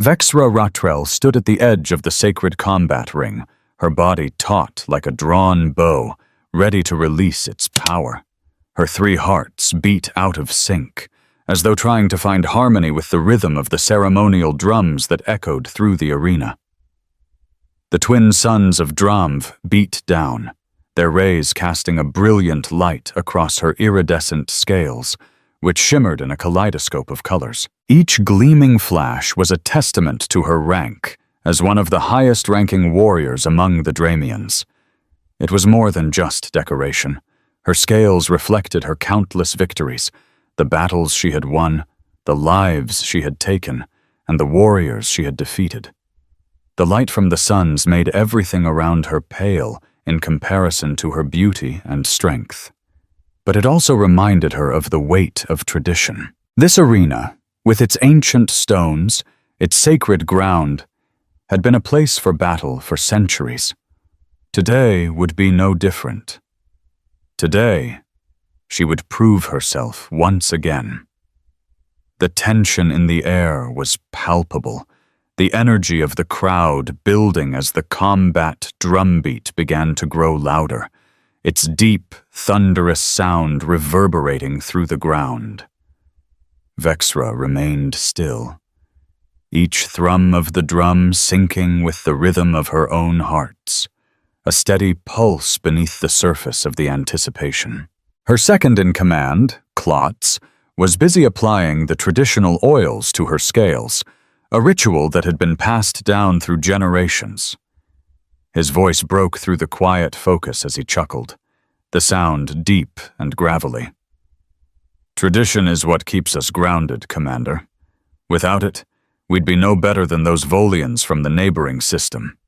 Vexra Ratrell stood at the edge of the sacred combat ring, her body taut like a drawn bow, ready to release its power. Her 3 hearts beat out of sync, as though trying to find harmony with the rhythm of the ceremonial drums that echoed through the arena. The twin sons of Dramv beat down, their rays casting a brilliant light across her iridescent scales, which shimmered in a kaleidoscope of colors. Each gleaming flash was a testament to her rank as one of the highest-ranking warriors among the Dramians. It was more than just decoration. Her scales reflected her countless victories, the battles she had won, the lives she had taken, and the warriors she had defeated. The light from the suns made everything around her pale in comparison to her beauty and strength. But it also reminded her of the weight of tradition. This arena, with its ancient stones, its sacred ground, had been a place for battle for centuries. Today would be no different. Today, she would prove herself once again. The tension in the air was palpable, the energy of the crowd building as the combat drumbeat began to grow louder, its deep, thunderous sound reverberating through the ground. Vexra remained still, each thrum of the drum syncing with the rhythm of her own hearts, a steady pulse beneath the surface of the anticipation. Her second-in-command, Klotz, was busy applying the traditional oils to her scales, a ritual that had been passed down through generations. His voice broke through the quiet focus as he chuckled, the sound deep and gravelly. "Tradition is what keeps us grounded, Commander. Without it, we'd be no better than those Volians from the neighboring system."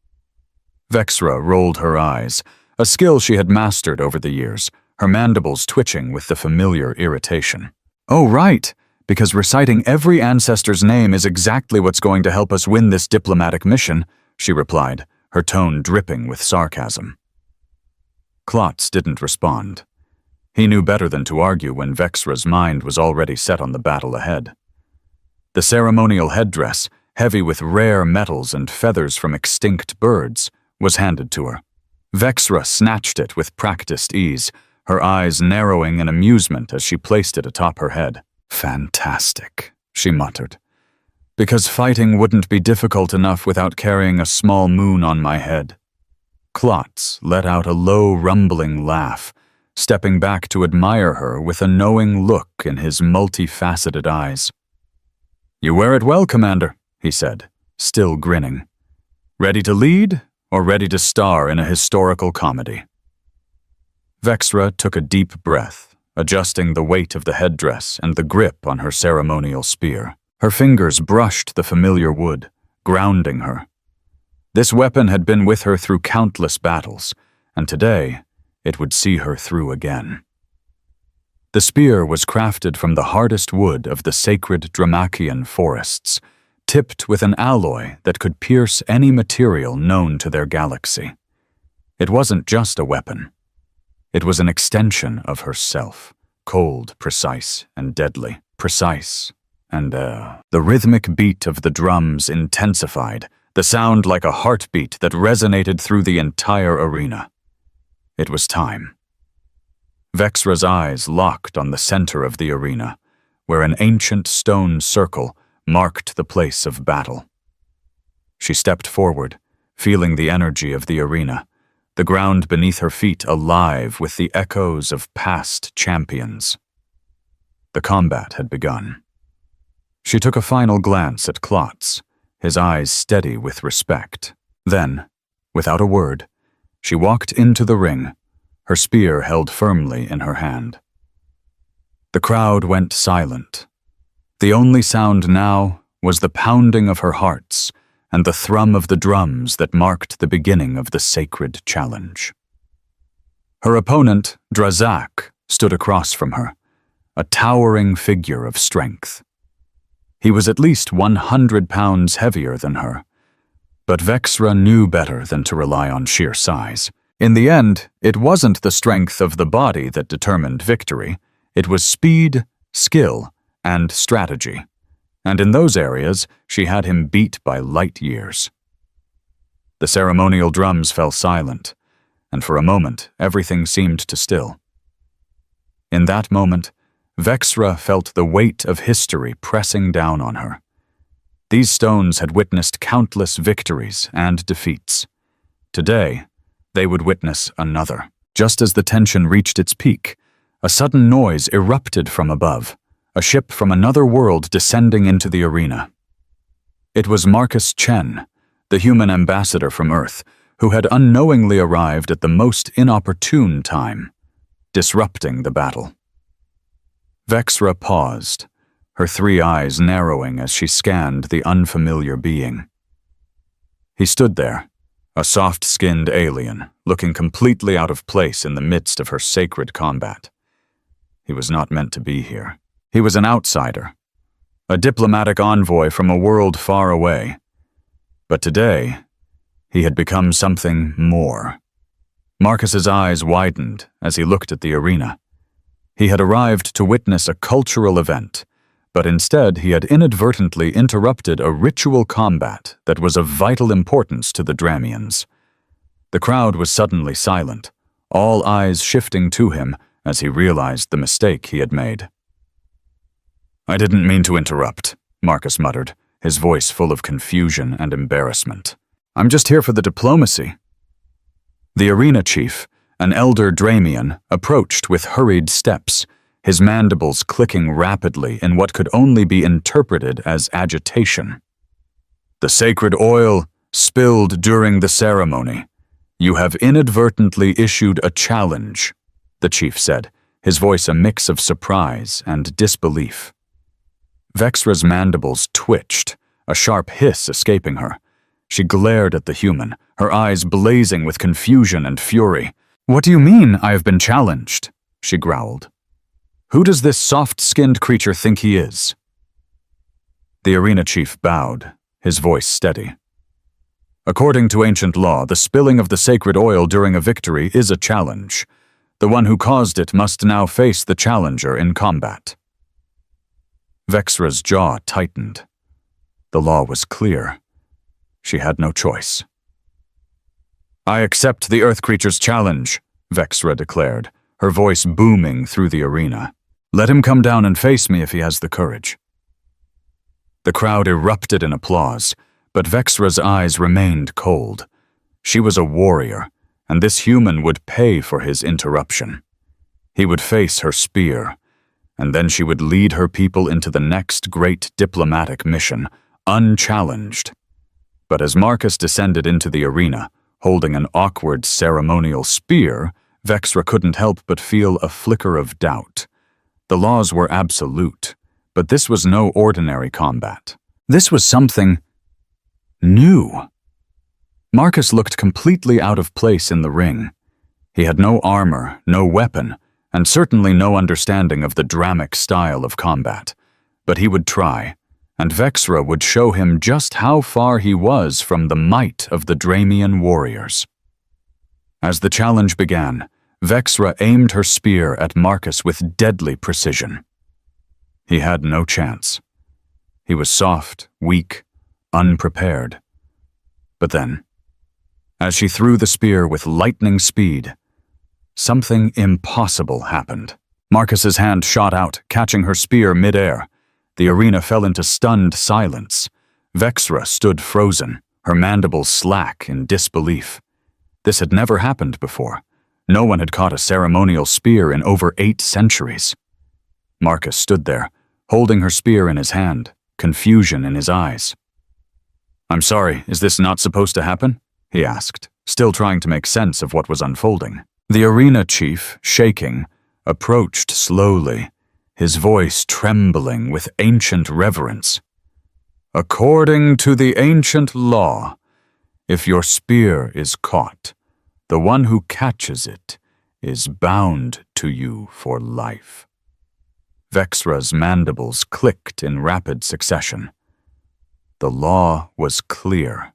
Vexra rolled her eyes, a skill she had mastered over the years, her mandibles twitching with the familiar irritation. "Oh, right, because reciting every ancestor's name is exactly what's going to help us win this diplomatic mission," she replied, her tone dripping with sarcasm. Klotz didn't respond. He knew better than to argue when Vexra's mind was already set on the battle ahead. The ceremonial headdress, heavy with rare metals and feathers from extinct birds, was handed to her. Vexra snatched it with practiced ease, her eyes narrowing in amusement as she placed it atop her head. "Fantastic," she muttered. "Because fighting wouldn't be difficult enough without carrying a small moon on my head." Klotz let out a low, rumbling laugh, stepping back to admire her with a knowing look in his multifaceted eyes. "You wear it well, Commander," he said, still grinning. "Ready to lead, or ready to star in a historical comedy?" Vexra took a deep breath, adjusting the weight of the headdress and the grip on her ceremonial spear. Her fingers brushed the familiar wood, grounding her. This weapon had been with her through countless battles, and today it would see her through again. The spear was crafted from the hardest wood of the sacred Dramacian forests, tipped with an alloy that could pierce any material known to their galaxy. It wasn't just a weapon. It was an extension of herself, cold, precise, and deadly. Precise, and the rhythmic beat of the drums intensified, the sound like a heartbeat that resonated through the entire arena. It was time. Vexra's eyes locked on the center of the arena, where an ancient stone circle marked the place of battle. She stepped forward, feeling the energy of the arena, the ground beneath her feet alive with the echoes of past champions. The combat had begun. She took a final glance at Klotz, his eyes steady with respect. Then, without a word, she walked into the ring, her spear held firmly in her hand. The crowd went silent. The only sound now was the pounding of her hearts and the thrum of the drums that marked the beginning of the sacred challenge. Her opponent, Drazak, stood across from her, a towering figure of strength. He was at least 100 pounds heavier than her, but Vexra knew better than to rely on sheer size. In the end, it wasn't the strength of the body that determined victory. It was speed, skill, and strategy. and in those areas she had him beat by light years. The ceremonial drums fell silent, and for a moment everything seemed to still. In that moment, Vexra felt the weight of history pressing down on her. These stones had witnessed countless victories and defeats. Today, they would witness another. Just as the tension reached its peak, a sudden noise erupted from above, a ship from another world descending into the arena. It was Marcus Chen, the human ambassador from Earth, who had unknowingly arrived at the most inopportune time, disrupting the battle. Vexra paused, her 3 eyes narrowing as she scanned the unfamiliar being. He stood there, a soft-skinned alien, looking completely out of place in the midst of her sacred combat. He was not meant to be here. He was an outsider, a diplomatic envoy from a world far away. But today, he had become something more. Marcus's eyes widened as he looked at the arena. He had arrived to witness a cultural event, but instead he had inadvertently interrupted a ritual combat that was of vital importance to the Dramians. The crowd was suddenly silent, all eyes shifting to him as he realized the mistake he had made. "I didn't mean to interrupt," Marcus muttered, his voice full of confusion and embarrassment. "I'm just here for the diplomacy." The arena chief, an elder Dramian, approached with hurried steps, his mandibles clicking rapidly in what could only be interpreted as agitation. "The sacred oil spilled during the ceremony. You have inadvertently issued a challenge," the chief said, his voice a mix of surprise and disbelief. Vexra's mandibles twitched, a sharp hiss escaping her. She glared at the human, her eyes blazing with confusion and fury. "What do you mean I have been challenged?" she growled. "Who does this soft-skinned creature think he is?" The arena chief bowed, his voice steady. "According to ancient law, the spilling of the sacred oil during a victory is a challenge. The one who caused it must now face the challenger in combat." Vexra's jaw tightened. The law was clear. She had no choice. "I accept the Earth creature's challenge," Vexra declared, her voice booming through the arena. "Let him come down and face me if he has the courage." The crowd erupted in applause, but Vexra's eyes remained cold. She was a warrior, and this human would pay for his interruption. He would face her spear, and then she would lead her people into the next great diplomatic mission, unchallenged. But as Marcus descended into the arena, holding an awkward ceremonial spear, Vexra couldn't help but feel a flicker of doubt. The laws were absolute, but this was no ordinary combat. This was something new. Marcus looked completely out of place in the ring. He had no armor, no weapon, and certainly no understanding of the Dramic style of combat. But he would try, and Vexra would show him just how far he was from the might of the Dramian warriors. As the challenge began, Vexra aimed her spear at Marcus with deadly precision. He had no chance. He was soft, weak, unprepared. But then, as she threw the spear with lightning speed, something impossible happened. Marcus's hand shot out, catching her spear mid-air. The arena fell into stunned silence. Vexra stood frozen, her mandibles slack in disbelief. This had never happened before. No one had caught a ceremonial spear in over 8 centuries. Marcus stood there, holding her spear in his hand, confusion in his eyes. "I'm sorry, is this not supposed to happen?" he asked, still trying to make sense of what was unfolding. The arena chief, shaking, approached slowly, his voice trembling with ancient reverence. "According to the ancient law, if your spear is caught, the one who catches it is bound to you for life." Vexra's mandibles clicked in rapid succession. The law was clear.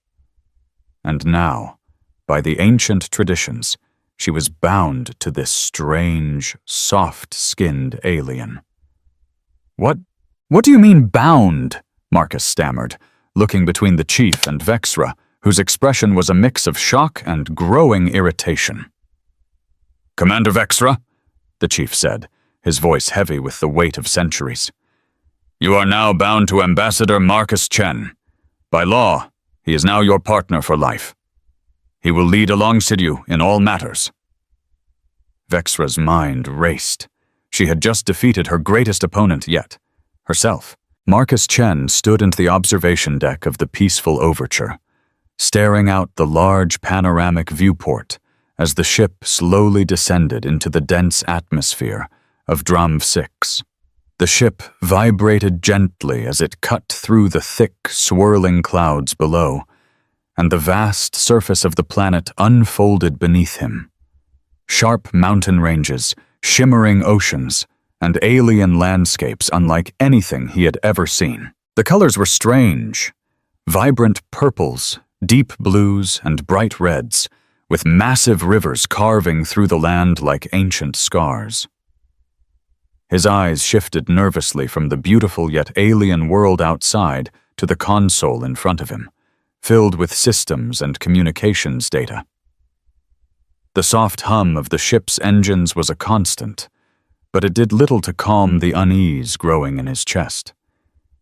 And now, by the ancient traditions, she was bound to this strange, soft-skinned alien. What do you mean bound?" Marcus stammered, looking between the chief and Vexra, whose expression was a mix of shock and growing irritation. "Commander Vexra," the chief said, his voice heavy with the weight of centuries. "You are now bound to Ambassador Marcus Chen. By law, he is now your partner for life. He will lead alongside you in all matters." Vexra's mind raced. She had just defeated her greatest opponent yet, herself. Marcus Chen stood into the observation deck of the Peaceful Overture, staring out the large panoramic viewport as the ship slowly descended into the dense atmosphere of Dram 6. The ship vibrated gently as it cut through the thick, swirling clouds below, and the vast surface of the planet unfolded beneath him. Sharp mountain ranges, shimmering oceans, and alien landscapes unlike anything he had ever seen. The colors were strange, vibrant purples, deep blues, and bright reds, with massive rivers carving through the land like ancient scars. His eyes shifted nervously from the beautiful yet alien world outside to the console in front of him, filled with systems and communications data. The soft hum of the ship's engines was a constant, but it did little to calm the unease growing in his chest.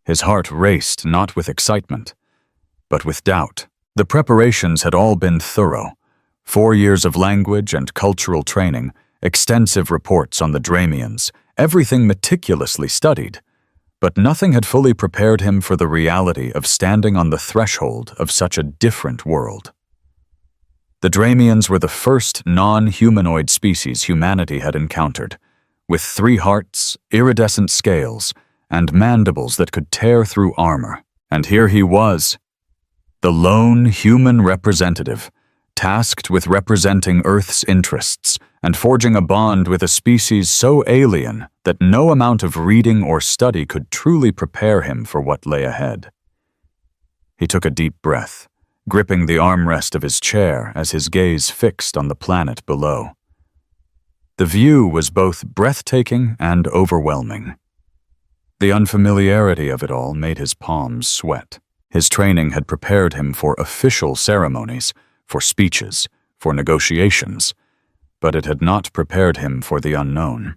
His heart raced not with excitement, but with doubt. The preparations had all been thorough. 4 years of language and cultural training, extensive reports on the Dramians, everything meticulously studied, but nothing had fully prepared him for the reality of standing on the threshold of such a different world. The Dramians were the first non-humanoid species humanity had encountered, with 3 hearts, iridescent scales, and mandibles that could tear through armor. And here he was, the lone human representative, tasked with representing Earth's interests and forging a bond with a species so alien that no amount of reading or study could truly prepare him for what lay ahead. He took a deep breath, gripping the armrest of his chair as his gaze fixed on the planet below. The view was both breathtaking and overwhelming. The unfamiliarity of it all made his palms sweat. His training had prepared him for official ceremonies, for speeches, for negotiations, but it had not prepared him for the unknown.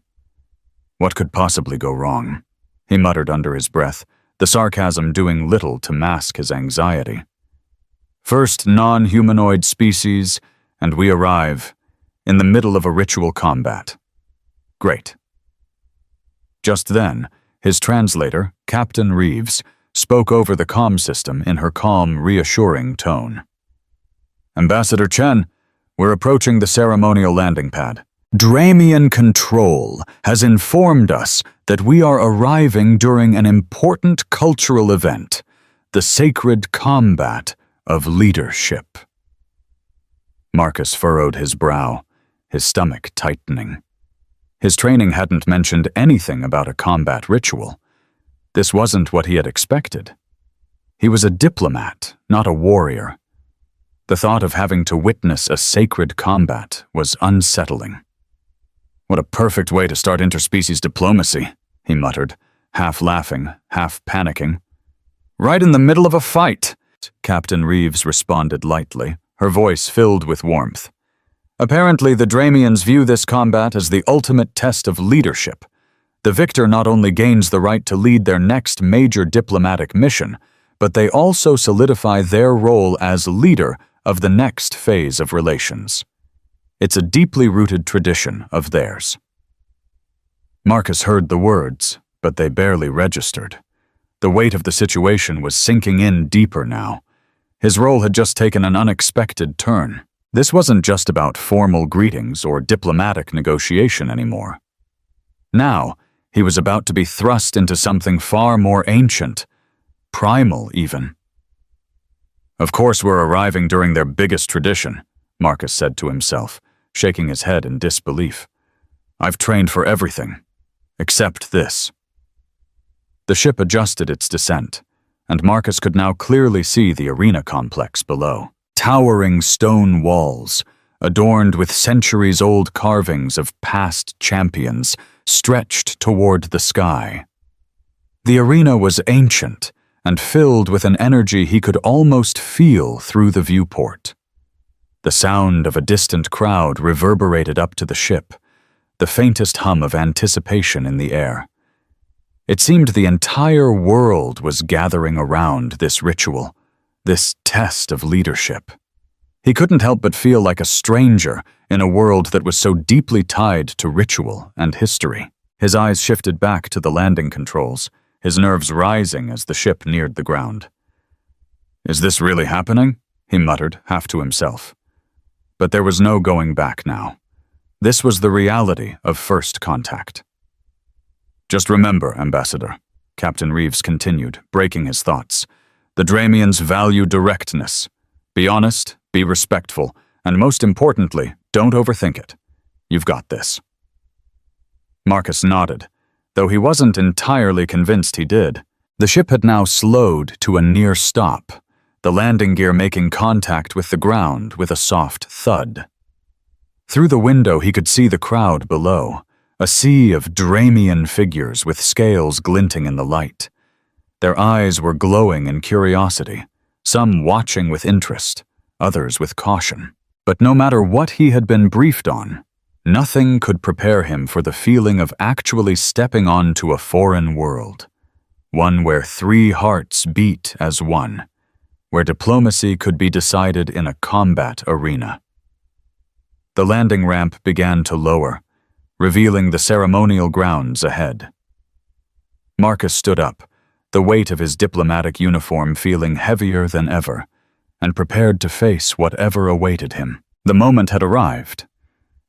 What could possibly go wrong? He muttered under his breath, the sarcasm doing little to mask his anxiety. First non-humanoid species, and we arrive in the middle of a ritual combat. Great. Just then, his translator, Captain Reeves, spoke over the comm system in her calm, reassuring tone. Ambassador Chen, we're approaching the ceremonial landing pad. Dramian Control has informed us that we are arriving during an important cultural event, the sacred combat of leadership. Marcus furrowed his brow, his stomach tightening. His training hadn't mentioned anything about a combat ritual. This wasn't what he had expected. He was a diplomat, not a warrior. The thought of having to witness a sacred combat was unsettling. What a perfect way to start interspecies diplomacy, he muttered, half laughing, half panicking. Right in the middle of a fight, Captain Reeves responded lightly, her voice filled with warmth. Apparently, the Dramians view this combat as the ultimate test of leadership. The victor not only gains the right to lead their next major diplomatic mission, but they also solidify their role as leader of the next phase of relations. It's a deeply rooted tradition of theirs. Marcus heard the words, but they barely registered. The weight of the situation was sinking in deeper now. His role had just taken an unexpected turn. This wasn't just about formal greetings or diplomatic negotiation anymore. Now, he was about to be thrust into something far more ancient, primal even. Of course we're arriving during their biggest tradition, Marcus said to himself, shaking his head in disbelief. I've trained for everything, except this. The ship adjusted its descent, and Marcus could now clearly see the arena complex below. Towering stone walls, adorned with centuries-old carvings of past champions, stretched toward the sky. The arena was ancient and filled with an energy he could almost feel through the viewport. The sound of a distant crowd reverberated up to the ship, the faintest hum of anticipation in the air. It seemed the entire world was gathering around this ritual, this test of leadership. He couldn't help but feel like a stranger in a world that was so deeply tied to ritual and history. His eyes shifted back to the landing controls, his nerves rising as the ship neared the ground. "Is this really happening?" he muttered, half to himself. But there was no going back now. This was the reality of first contact. "Just remember, Ambassador," Captain Reeves continued, breaking his thoughts, "the Dramians value directness. Be honest, be respectful, and most importantly, don't overthink it. You've got this." Marcus nodded, though he wasn't entirely convinced he did. The ship had now slowed to a near stop, the landing gear making contact with the ground with a soft thud. Through the window he could see the crowd below, a sea of Dramian figures with scales glinting in the light. Their eyes were glowing in curiosity, some watching with interest, others with caution. But no matter what he had been briefed on, nothing could prepare him for the feeling of actually stepping onto a foreign world, one where 3 hearts beat as one, where diplomacy could be decided in a combat arena. The landing ramp began to lower, revealing the ceremonial grounds ahead. Marcus stood up, the weight of his diplomatic uniform feeling heavier than ever, and prepared to face whatever awaited him. The moment had arrived,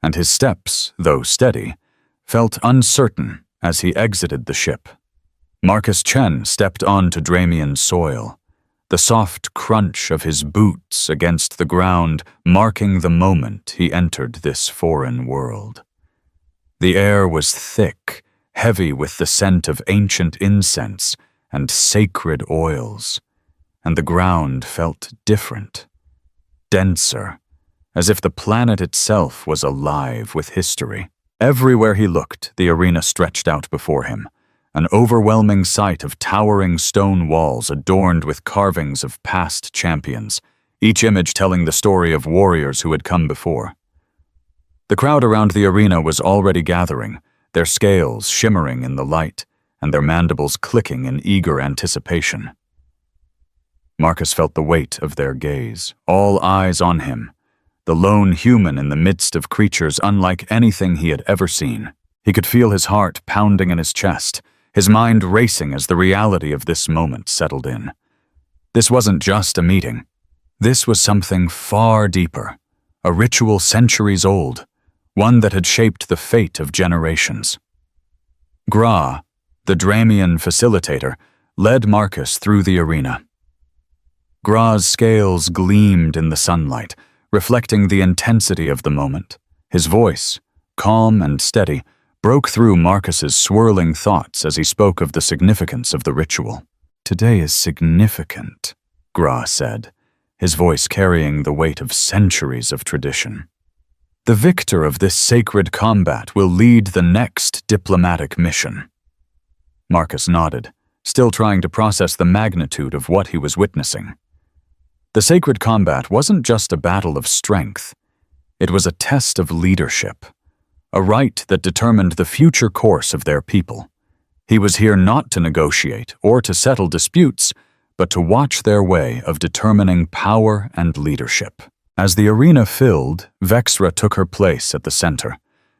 and his steps, though steady, felt uncertain as he exited the ship. Marcus Chen stepped onto Dramian soil, the soft crunch of his boots against the ground marking the moment he entered this foreign world. The air was thick, heavy with the scent of ancient incense and sacred oils, and the ground felt different, denser, as if the planet itself was alive with history. Everywhere he looked, the arena stretched out before him, an overwhelming sight of towering stone walls adorned with carvings of past champions, each image telling the story of warriors who had come before. The crowd around the arena was already gathering, their scales shimmering in the light, and their mandibles clicking in eager anticipation. Marcus felt the weight of their gaze, all eyes on him, the lone human in the midst of creatures unlike anything he had ever seen. He could feel his heart pounding in his chest, his mind racing as the reality of this moment settled in. This wasn't just a meeting. This was something far deeper, a ritual centuries old, one that had shaped the fate of generations. Gra, the Dramian facilitator, led Marcus through the arena. Gra's scales gleamed in the sunlight, reflecting the intensity of the moment. His voice, calm and steady, broke through Marcus's swirling thoughts as he spoke of the significance of the ritual. "Today is significant," Gra said, his voice carrying the weight of centuries of tradition. "The victor of this sacred combat will lead the next diplomatic mission." Marcus nodded, still trying to process the magnitude of what he was witnessing. The sacred combat wasn't just a battle of strength. It was a test of leadership, a rite that determined the future course of their people. He was here not to negotiate or to settle disputes, but to watch their way of determining power and leadership. As the arena filled, Vexra took her place at the center.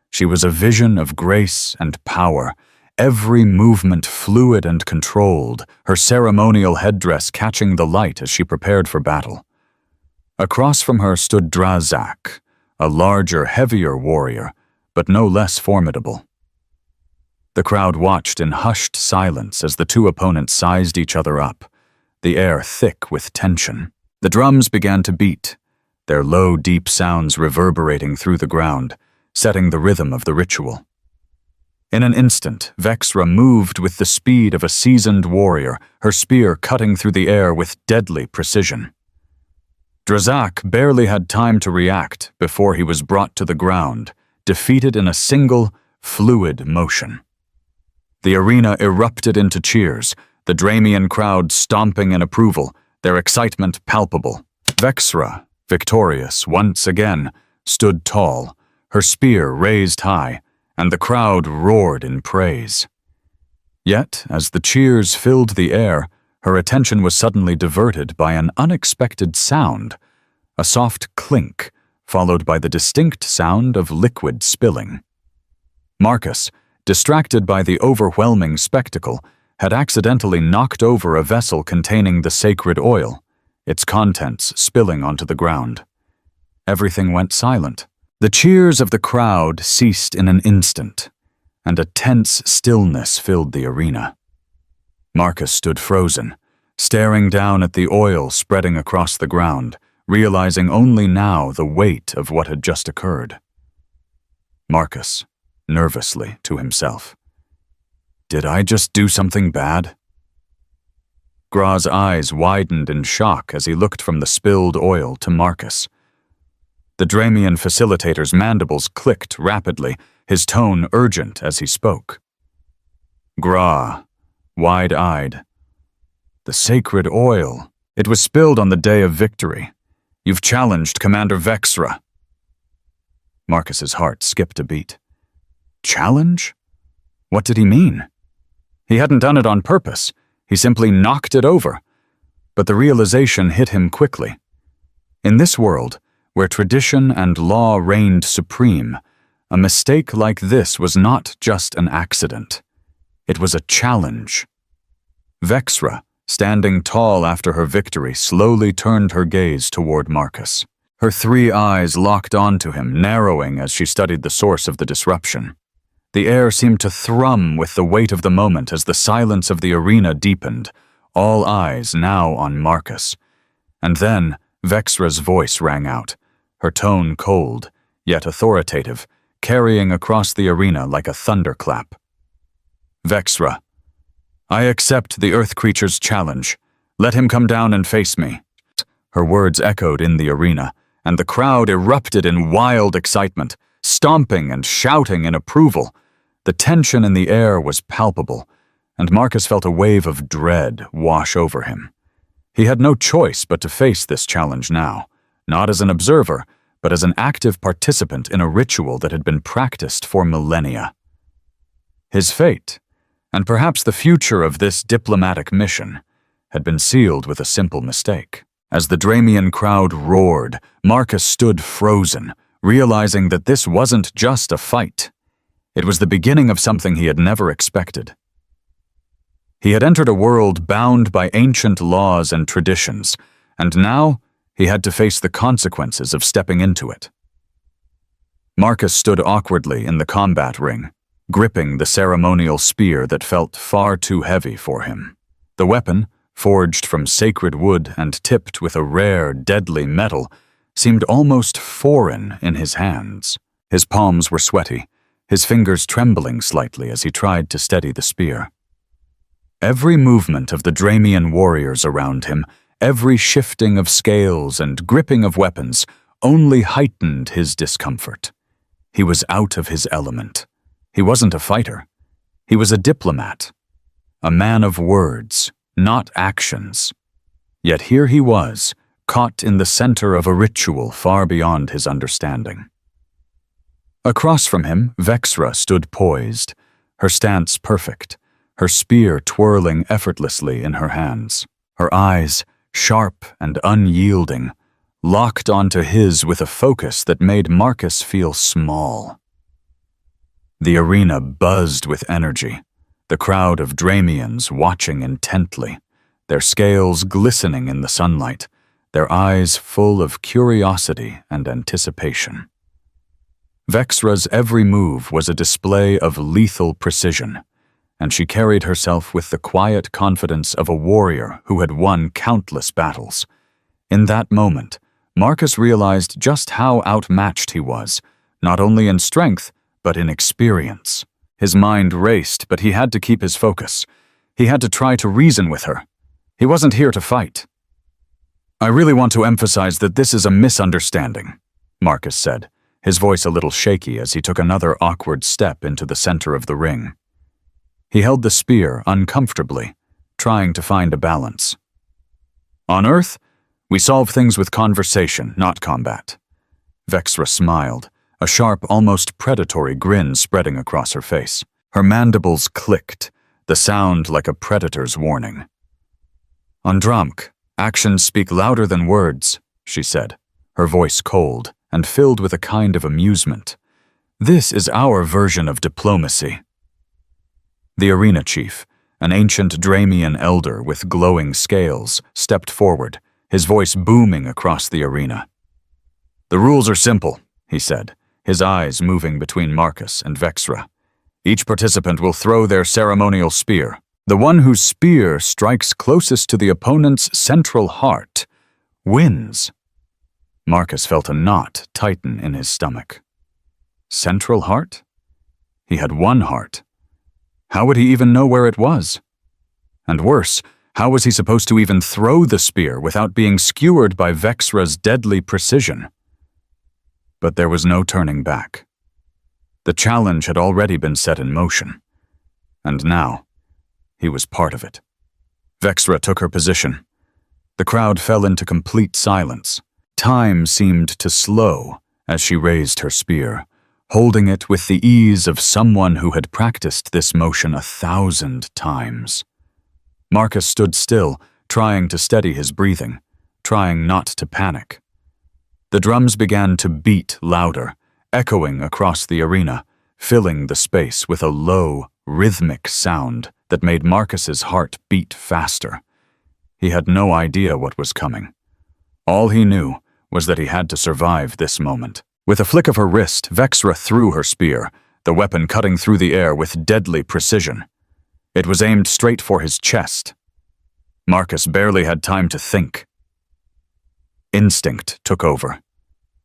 She was a vision of grace and power, every movement fluid and controlled, her ceremonial headdress catching the light as she prepared for battle. Across from her stood Drazak, a larger, heavier warrior, but no less formidable. The crowd watched in hushed silence as the two opponents sized each other up, the air thick with tension. The drums began to beat, their low, deep sounds reverberating through the ground, setting the rhythm of the ritual. In an instant, Vexra moved with the speed of a seasoned warrior, her spear cutting through the air with deadly precision. Drazak barely had time to react before he was brought to the ground, defeated in a single, fluid motion. The arena erupted into cheers, the Dramian crowd stomping in approval, their excitement palpable. Vexra, victorious once again, stood tall, her spear raised high, and the crowd roared in praise. Yet, as the cheers filled the air, her attention was suddenly diverted by an unexpected sound, a soft clink, followed by the distinct sound of liquid spilling. Marcus, distracted by the overwhelming spectacle, had accidentally knocked over a vessel containing the sacred oil, its contents spilling onto the ground. Everything went silent. The cheers of the crowd ceased in an instant, and a tense stillness filled the arena. Marcus stood frozen, staring down at the oil spreading across the ground, realizing only now the weight of what had just occurred. Marcus, nervously to himself. Did I just do something bad? Gra's eyes widened in shock as he looked from the spilled oil to Marcus. The Dramian facilitator's mandibles clicked rapidly, his tone urgent as he spoke. Gra, wide-eyed. The sacred oil. It was spilled on the day of victory. You've challenged Commander Vexra. Marcus's heart skipped a beat. Challenge? What did he mean? He hadn't done it on purpose. He simply knocked it over. But the realization hit him quickly. In this world, where tradition and law reigned supreme, a mistake like this was not just an accident. It was a challenge. Vexra, standing tall after her victory, slowly turned her gaze toward Marcus. Her 3 eyes locked onto him, narrowing as she studied the source of the disruption. The air seemed to thrum with the weight of the moment as the silence of the arena deepened, all eyes now on Marcus. And then Vexra's voice rang out, her tone cold, yet authoritative, carrying across the arena like a thunderclap. Vexra, I accept the Earth Creature's challenge. Let him come down and face me. Her words echoed in the arena, and the crowd erupted in wild excitement, stomping and shouting in approval. The tension in the air was palpable, and Marcus felt a wave of dread wash over him. He had no choice but to face this challenge now, not as an observer, but as an active participant in a ritual that had been practiced for millennia. His fate, and perhaps the future of this diplomatic mission, had been sealed with a simple mistake. As the Dramian crowd roared, Marcus stood frozen, realizing that this wasn't just a fight. It was the beginning of something he had never expected. He had entered a world bound by ancient laws and traditions, and now he had to face the consequences of stepping into it. Marcus stood awkwardly in the combat ring, gripping the ceremonial spear that felt far too heavy for him. The weapon, forged from sacred wood and tipped with a rare, deadly metal, seemed almost foreign in his hands. His palms were sweaty, his fingers trembling slightly as he tried to steady the spear. Every movement of the Dramian warriors around him, every shifting of scales and gripping of weapons, only heightened his discomfort. He was out of his element. He wasn't a fighter. He was a diplomat, a man of words, not actions. Yet here he was, caught in the center of a ritual far beyond his understanding. Across from him, Vexra stood poised, her stance perfect, her spear twirling effortlessly in her hands. Her eyes, sharp and unyielding, locked onto his with a focus that made Marcus feel small. The arena buzzed with energy, the crowd of Dramians watching intently, their scales glistening in the sunlight, their eyes full of curiosity and anticipation. Vexra's every move was a display of lethal precision, and she carried herself with the quiet confidence of a warrior who had won countless battles. In that moment, Marcus realized just how outmatched he was, not only in strength, but in experience. His mind raced, but he had to keep his focus. He had to try to reason with her. He wasn't here to fight. I really want to emphasize that this is a misunderstanding, Marcus said, his voice a little shaky as he took another awkward step into the center of the ring. He held the spear uncomfortably, trying to find a balance. On Earth, we solve things with conversation, not combat. Vexra smiled, a sharp, almost predatory grin spreading across her face. Her mandibles clicked, the sound like a predator's warning. On Dramk, actions speak louder than words, she said, her voice cold and filled with a kind of amusement. This is our version of diplomacy. The arena chief, an ancient Dramian elder with glowing scales, stepped forward, his voice booming across the arena. The rules are simple, he said, his eyes moving between Marcus and Vexra. Each participant will throw their ceremonial spear. The one whose spear strikes closest to the opponent's central heart wins. Marcus felt a knot tighten in his stomach. Central heart? He had one heart. How would he even know where it was? And worse, how was he supposed to even throw the spear without being skewered by Vexra's deadly precision? But there was no turning back. The challenge had already been set in motion. And now, he was part of it. Vexra took her position. The crowd fell into complete silence. Time seemed to slow as she raised her spear, holding it with the ease of someone who had practiced this motion 1,000 times. Marcus stood still, trying to steady his breathing, trying not to panic. The drums began to beat louder, echoing across the arena, filling the space with a low, rhythmic sound that made Marcus's heart beat faster. He had no idea what was coming. All he knew was that he had to survive this moment. With a flick of her wrist, Vexra threw her spear, the weapon cutting through the air with deadly precision. It was aimed straight for his chest. Marcus barely had time to think. Instinct took over.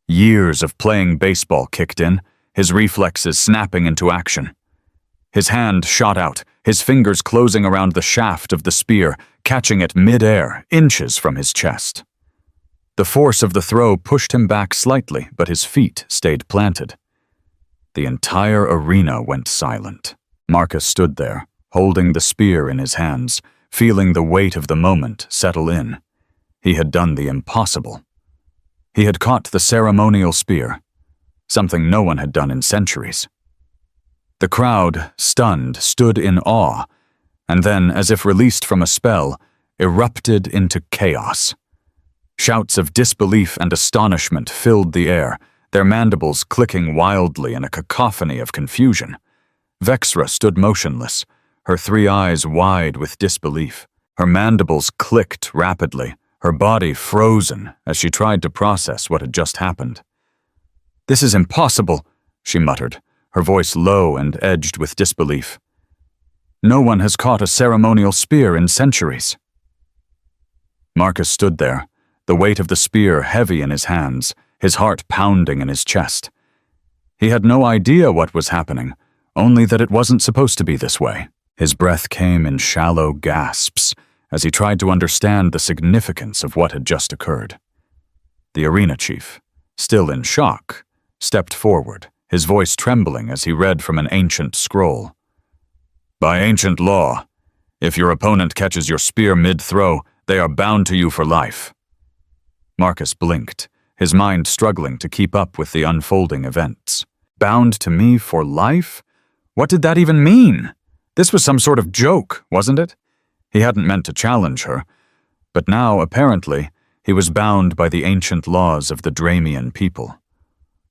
Years of playing baseball kicked in, his reflexes snapping into action. His hand shot out, his fingers closing around the shaft of the spear, catching it mid-air, inches from his chest. The force of the throw pushed him back slightly, but his feet stayed planted. The entire arena went silent. Marcus stood there, holding the spear in his hands, feeling the weight of the moment settle in. He had done the impossible. He had caught the ceremonial spear, something no one had done in centuries. The crowd, stunned, stood in awe, and then, as if released from a spell, erupted into chaos. Shouts of disbelief and astonishment filled the air, their mandibles clicking wildly in a cacophony of confusion. Vexra stood motionless, her 3 eyes wide with disbelief. Her mandibles clicked rapidly, her body frozen as she tried to process what had just happened. "This is impossible," she muttered, her voice low and edged with disbelief. "No one has caught a ceremonial spear in centuries." Marcus stood there, the weight of the spear heavy in his hands, his heart pounding in his chest. He had no idea what was happening, only that it wasn't supposed to be this way. His breath came in shallow gasps as he tried to understand the significance of what had just occurred. The arena chief, still in shock, stepped forward, his voice trembling as he read from an ancient scroll. "By ancient law, if your opponent catches your spear mid-throw, they are bound to you for life." Marcus blinked, his mind struggling to keep up with the unfolding events. Bound to me for life? What did that even mean? This was some sort of joke, wasn't it? He hadn't meant to challenge her, but now, apparently, he was bound by the ancient laws of the Dramian people.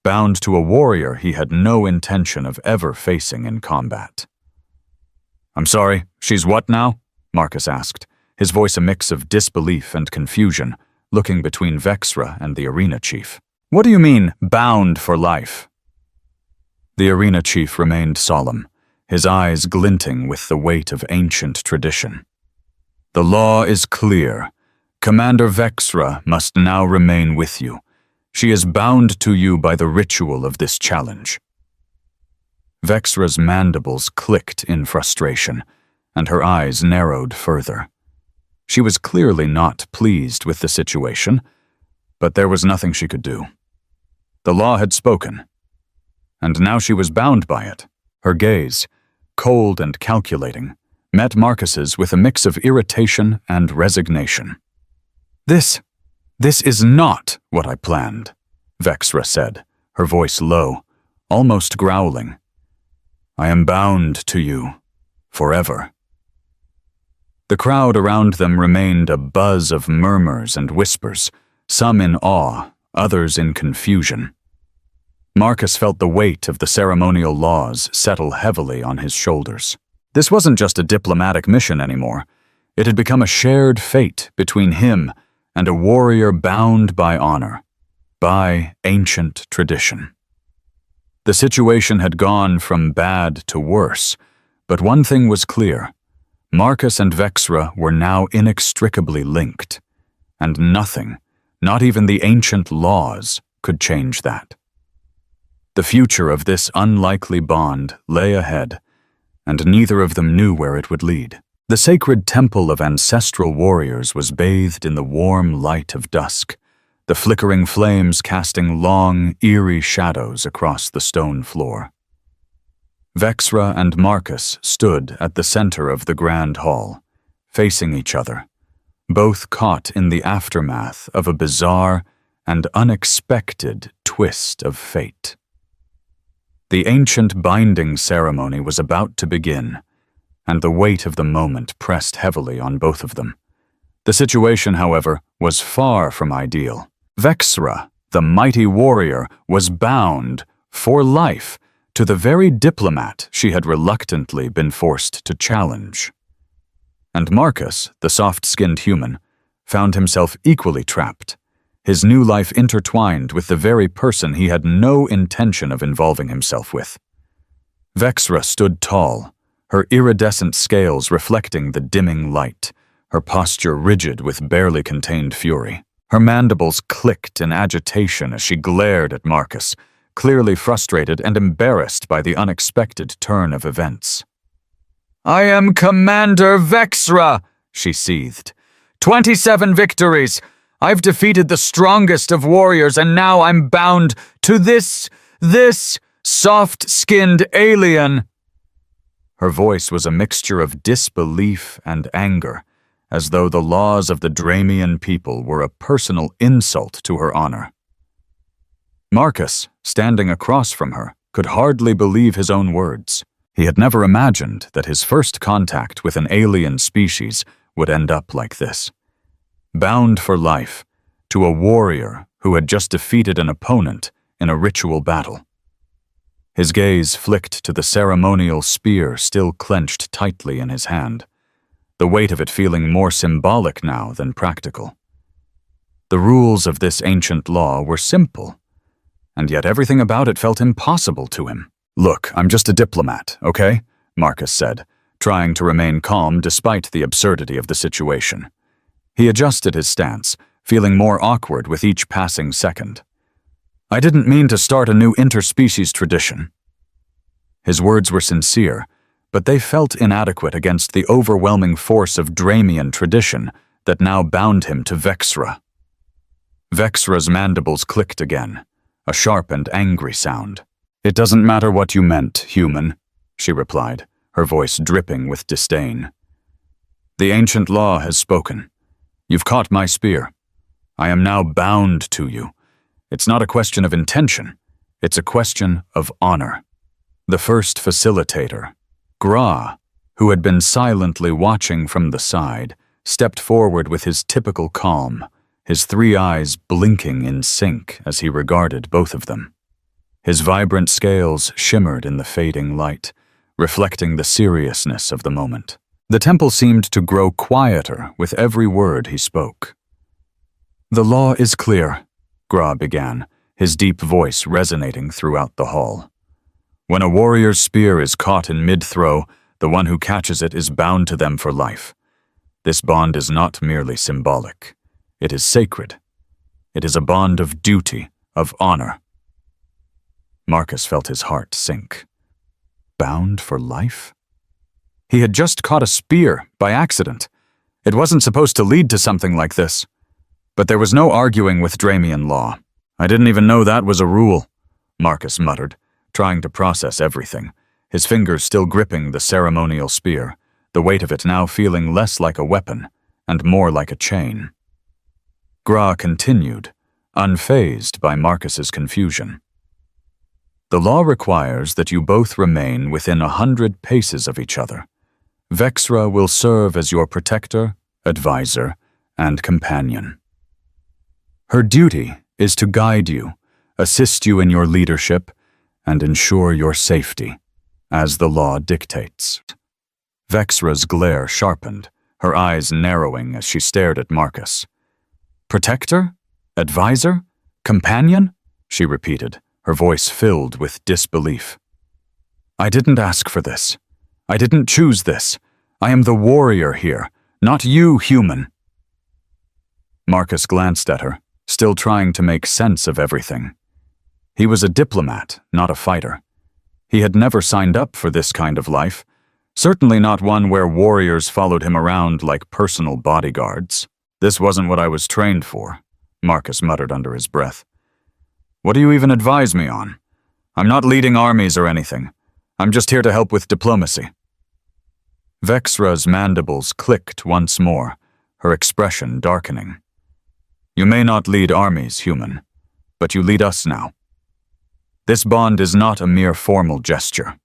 Bound to a warrior he had no intention of ever facing in combat. "I'm sorry, she's what now?" Marcus asked, his voice a mix of disbelief and confusion, looking between Vexra and the arena chief. "What do you mean, bound for life?" The arena chief remained solemn, his eyes glinting with the weight of ancient tradition. "The law is clear. Commander Vexra must now remain with you. She is bound to you by the ritual of this challenge." Vexra's mandibles clicked in frustration, and her eyes narrowed further. She was clearly not pleased with the situation, but there was nothing she could do. The law had spoken, and now she was bound by it. Her gaze, cold and calculating, met Marcus's with a mix of irritation and resignation. This is not what I planned," Vexra said, her voice low, almost growling. "I am bound to you, forever." The crowd around them remained a buzz of murmurs and whispers, some in awe, others in confusion. Marcus felt the weight of the ceremonial laws settle heavily on his shoulders. This wasn't just a diplomatic mission anymore. It had become a shared fate between him and a warrior bound by honor, by ancient tradition. The situation had gone from bad to worse, but one thing was clear. Marcus and Vexra were now inextricably linked, and nothing, not even the ancient laws, could change that. The future of this unlikely bond lay ahead, and neither of them knew where it would lead. The sacred temple of ancestral warriors was bathed in the warm light of dusk, the flickering flames casting long, eerie shadows across the stone floor. Vexra and Marcus stood at the center of the grand hall, facing each other, both caught in the aftermath of a bizarre and unexpected twist of fate. The ancient binding ceremony was about to begin, and the weight of the moment pressed heavily on both of them. The situation, however, was far from ideal. Vexra, the mighty warrior, was bound, for life, to the very diplomat she had reluctantly been forced to challenge. And Marcus, the soft-skinned human, found himself equally trapped, his new life intertwined with the very person he had no intention of involving himself with. Vexra stood tall, her iridescent scales reflecting the dimming light, her posture rigid with barely contained fury. Her mandibles clicked in agitation as she glared at Marcus, clearly frustrated and embarrassed by the unexpected turn of events. "I am Commander Vexra," she seethed. 27 victories! I've defeated the strongest of warriors, and now I'm bound to this soft-skinned alien." Her voice was a mixture of disbelief and anger, as though the laws of the Dramian people were a personal insult to her honor. Marcus, standing across from her, could hardly believe his own words. He had never imagined that his first contact with an alien species would end up like this. Bound for life, to a warrior who had just defeated an opponent in a ritual battle. His gaze flicked to the ceremonial spear still clenched tightly in his hand, the weight of it feeling more symbolic now than practical. The rules of this ancient law were simple, and yet everything about it felt impossible to him. "Look, I'm just a diplomat, okay?" Marcus said, trying to remain calm despite the absurdity of the situation. He adjusted his stance, feeling more awkward with each passing second. "I didn't mean to start a new interspecies tradition." His words were sincere, but they felt inadequate against the overwhelming force of Dramian tradition that now bound him to Vexra. Vexra's mandibles clicked again, a sharp and angry sound. "It doesn't matter what you meant, human," she replied, her voice dripping with disdain. "The ancient law has spoken. You've caught my spear. I am now bound to you. It's not a question of intention. It's a question of honor." The first facilitator, Gra, who had been silently watching from the side, stepped forward with his typical calm, his 3 eyes blinking in sync as he regarded both of them. His vibrant scales shimmered in the fading light, reflecting the seriousness of the moment. The temple seemed to grow quieter with every word he spoke. "The law is clear," Gra began, his deep voice resonating throughout the hall. "When a warrior's spear is caught in mid-throw, the one who catches it is bound to them for life. This bond is not merely symbolic. It is sacred. It is a bond of duty, of honor." Marcus felt his heart sink. Bound for life? He had just caught a spear by accident. It wasn't supposed to lead to something like this. But there was no arguing with Dramian law. "I didn't even know that was a rule," Marcus muttered, trying to process everything, his fingers still gripping the ceremonial spear, the weight of it now feeling less like a weapon and more like a chain. Gra continued, unfazed by Marcus's confusion. The law requires that you both remain within 100 paces of each other. Vexra will serve as your protector, advisor, and companion. Her duty is to guide you, assist you in your leadership, and ensure your safety, as the law dictates. Vexra's glare sharpened, her eyes narrowing as she stared at Marcus. Protector? Advisor? Companion? She repeated, her voice filled with disbelief. I didn't ask for this. I didn't choose this. I am the warrior here, not you, human. Marcus glanced at her, still trying to make sense of everything. He was a diplomat, not a fighter. He had never signed up for this kind of life, certainly not one where warriors followed him around like personal bodyguards. This wasn't what I was trained for, Marcus muttered under his breath. What do you even advise me on? I'm not leading armies or anything. I'm just here to help with diplomacy. Vexra's mandibles clicked once more, her expression darkening. You may not lead armies, human, but you lead us now. This bond is not a mere formal gesture.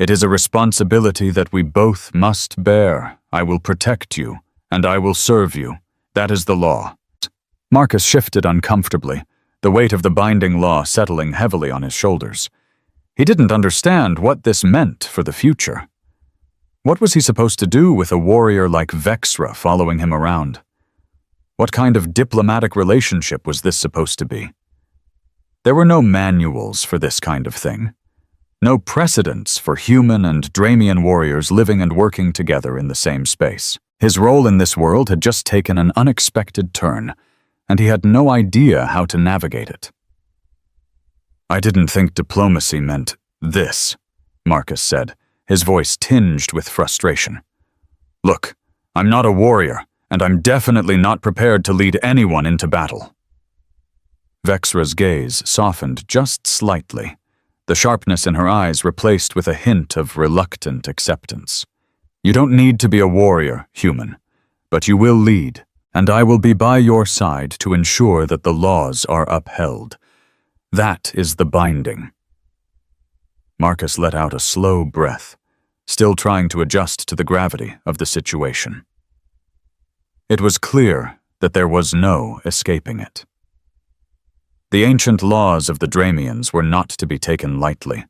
It is a responsibility that we both must bear. I will protect you, and I will serve you. That is the law. Marcus shifted uncomfortably, the weight of the binding law settling heavily on his shoulders. He didn't understand what this meant for the future. What was he supposed to do with a warrior like Vexra following him around? What kind of diplomatic relationship was this supposed to be? There were no manuals for this kind of thing. No precedents for human and Dramian warriors living and working together in the same space. His role in this world had just taken an unexpected turn, and he had no idea how to navigate it. I didn't think diplomacy meant this, Marcus said, his voice tinged with frustration. Look, I'm not a warrior, and I'm definitely not prepared to lead anyone into battle. Vexra's gaze softened just slightly, the sharpness in her eyes replaced with a hint of reluctant acceptance. You don't need to be a warrior, human, but you will lead, and I will be by your side to ensure that the laws are upheld. That is the binding. Marcus let out a slow breath, still trying to adjust to the gravity of the situation. It was clear that there was no escaping it. The ancient laws of the Dramians were not to be taken lightly,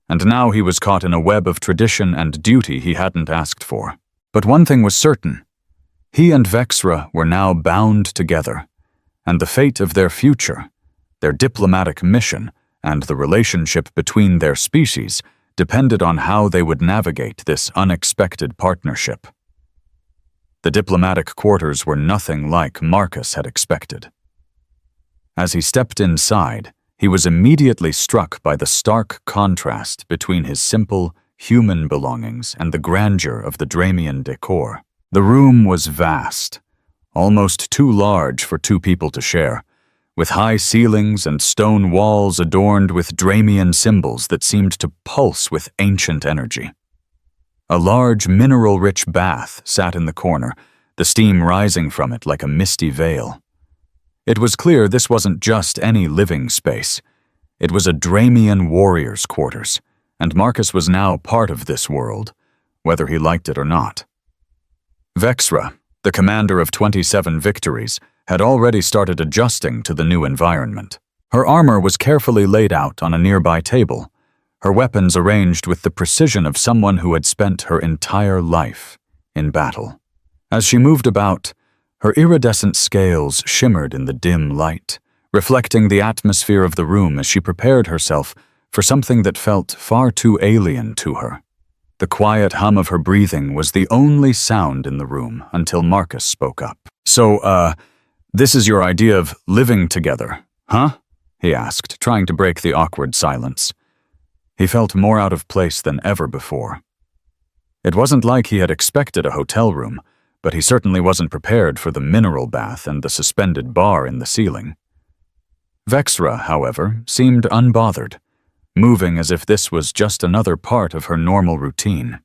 and now he was caught in a web of tradition and duty he hadn't asked for. But one thing was certain. He and Vexra were now bound together, and the fate of their future, their diplomatic mission, and the relationship between their species depended on how they would navigate this unexpected partnership. The diplomatic quarters were nothing like Marcus had expected. As he stepped inside, he was immediately struck by the stark contrast between his simple, human belongings and the grandeur of the Dramian decor. The room was vast, almost too large for two people to share, with high ceilings and stone walls adorned with Dramian symbols that seemed to pulse with ancient energy. A large, mineral-rich bath sat in the corner, the steam rising from it like a misty veil. It was clear this wasn't just any living space. It was a Dramian warrior's quarters, and Marcus was now part of this world, whether he liked it or not. Vexra, the commander of 27 victories, had already started adjusting to the new environment. Her armor was carefully laid out on a nearby table, her weapons arranged with the precision of someone who had spent her entire life in battle. As she moved about, her iridescent scales shimmered in the dim light, reflecting the atmosphere of the room as she prepared herself for something that felt far too alien to her. The quiet hum of her breathing was the only sound in the room until Marcus spoke up. So, this is your idea of living together, huh? He asked, trying to break the awkward silence. He felt more out of place than ever before. It wasn't like he had expected a hotel room, but he certainly wasn't prepared for the mineral bath and the suspended bar in the ceiling. Vexra, however, seemed unbothered, moving as if this was just another part of her normal routine.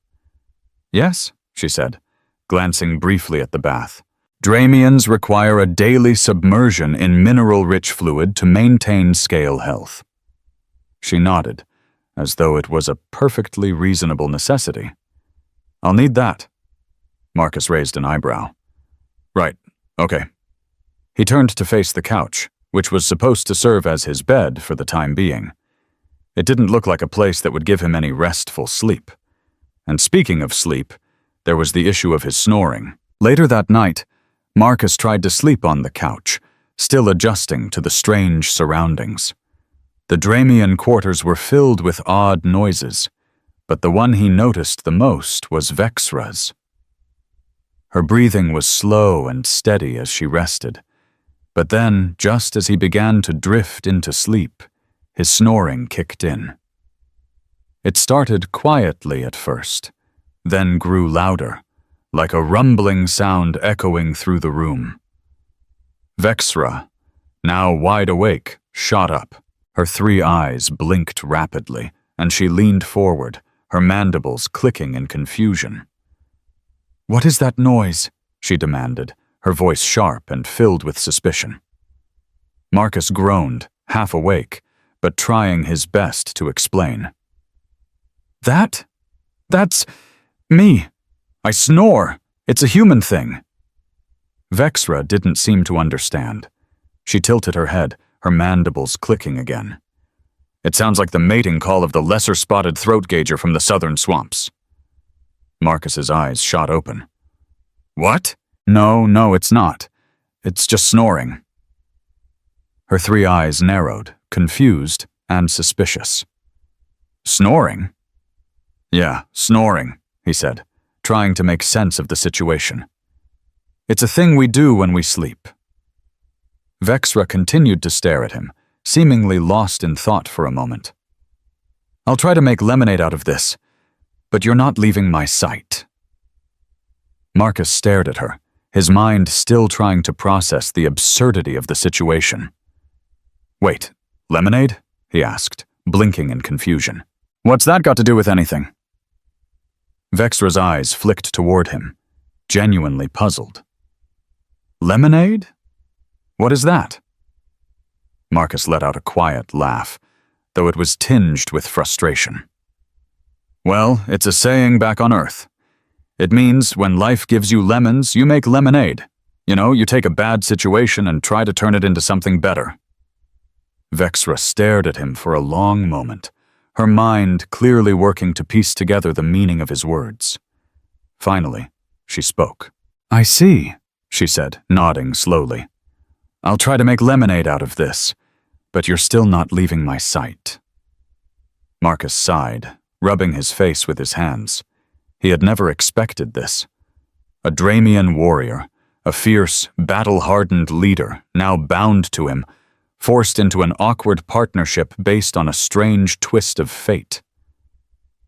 Yes, she said, glancing briefly at the bath. Dramians require a daily submersion in mineral-rich fluid to maintain scale health. She nodded, as though it was a perfectly reasonable necessity. I'll need that. Marcus raised an eyebrow. Right, okay. He turned to face the couch, which was supposed to serve as his bed for the time being. It didn't look like a place that would give him any restful sleep. And speaking of sleep, there was the issue of his snoring. Later that night, Marcus tried to sleep on the couch, still adjusting to the strange surroundings. The Dramian quarters were filled with odd noises, but the one he noticed the most was Vexra's. Her breathing was slow and steady as she rested, but then, just as he began to drift into sleep, his snoring kicked in. It started quietly at first, then grew louder, like a rumbling sound echoing through the room. Vexra, now wide awake, shot up. Her 3 eyes blinked rapidly, and she leaned forward, her mandibles clicking in confusion. "What is that noise?" she demanded, her voice sharp and filled with suspicion. Marcus groaned, half awake, but trying his best to explain. That's me. I snore. It's a human thing." Vexra didn't seem to understand. She tilted her head, her mandibles clicking again. "It sounds like the mating call of the lesser-spotted throat gauger from the southern swamps." Marcus's eyes shot open. "What?" No, it's not. It's just snoring." Her 3 eyes narrowed, confused and suspicious. "Snoring?" "Yeah, snoring," he said, trying to make sense of the situation. "It's a thing we do when we sleep." Vexra continued to stare at him, seemingly lost in thought for a moment. "I'll try to make lemonade out of this, but you're not leaving my sight." Marcus stared at her, his mind still trying to process the absurdity of the situation. "Wait, lemonade?" he asked, blinking in confusion. "What's that got to do with anything?" Vexra's eyes flicked toward him, genuinely puzzled. "Lemonade? What is that?" Marcus let out a quiet laugh, though it was tinged with frustration. "Well, it's a saying back on Earth. It means when life gives you lemons, you make lemonade. You take a bad situation and try to turn it into something better." Vexra stared at him for a long moment, her mind clearly working to piece together the meaning of his words. Finally, she spoke. "I see," she said, nodding slowly. "I'll try to make lemonade out of this, but you're still not leaving my sight." Marcus sighed, rubbing his face with his hands. He had never expected this. A Dramian warrior, a fierce, battle-hardened leader, now bound to him, forced into an awkward partnership based on a strange twist of fate.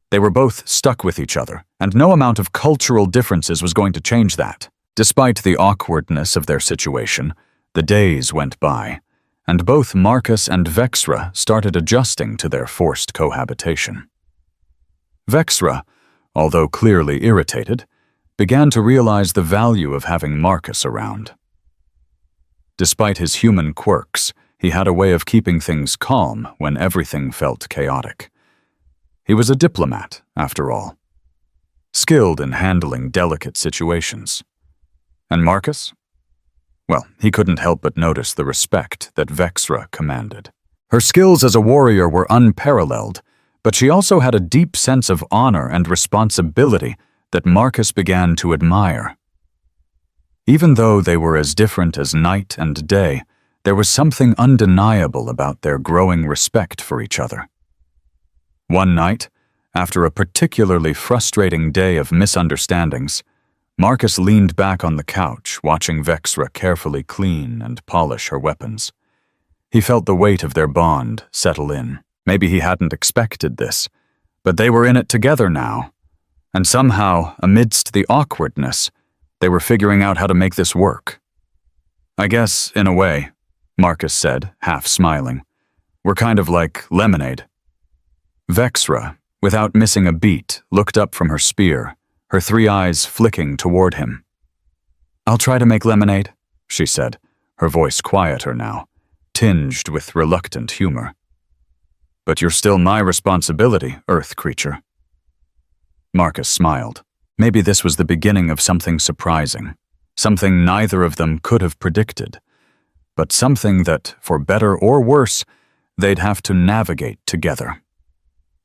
They were both stuck with each other, and no amount of cultural differences was going to change that. Despite the awkwardness of their situation, the days went by, and both Marcus and Vexra started adjusting to their forced cohabitation. Vexra, although clearly irritated, began to realize the value of having Marcus around. Despite his human quirks, he had a way of keeping things calm when everything felt chaotic. He was a diplomat, after all, skilled in handling delicate situations. And Marcus? Well, he couldn't help but notice the respect that Vexra commanded. Her skills as a warrior were unparalleled, but she also had a deep sense of honor and responsibility that Marcus began to admire. Even though they were as different as night and day, there was something undeniable about their growing respect for each other. One night, after a particularly frustrating day of misunderstandings, Marcus leaned back on the couch, watching Vexra carefully clean and polish her weapons. He felt the weight of their bond settle in. Maybe he hadn't expected this, but they were in it together now, and somehow, amidst the awkwardness, they were figuring out how to make this work. "I guess, in a way," Marcus said, half smiling, "we're kind of like lemonade." Vexra, without missing a beat, looked up from her spear, her three eyes flicking toward him. "I'll try to make lemonade," she said, her voice quieter now, tinged with reluctant humor. "But you're still my responsibility, Earth creature." Marcus smiled. Maybe this was the beginning of something surprising, something neither of them could have predicted, but something that, for better or worse, they'd have to navigate together.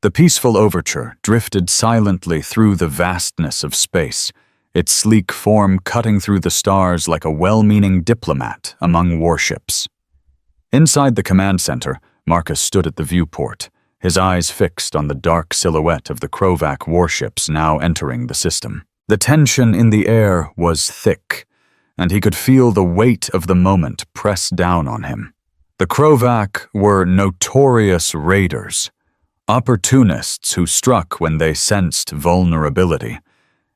The peaceful overture drifted silently through the vastness of space, its sleek form cutting through the stars like a well-meaning diplomat among warships. Inside the command center, Marcus stood at the viewport, his eyes fixed on the dark silhouette of the Crowvac warships now entering the system. The tension in the air was thick, and he could feel the weight of the moment press down on him. The Crowvac were notorious raiders, opportunists who struck when they sensed vulnerability,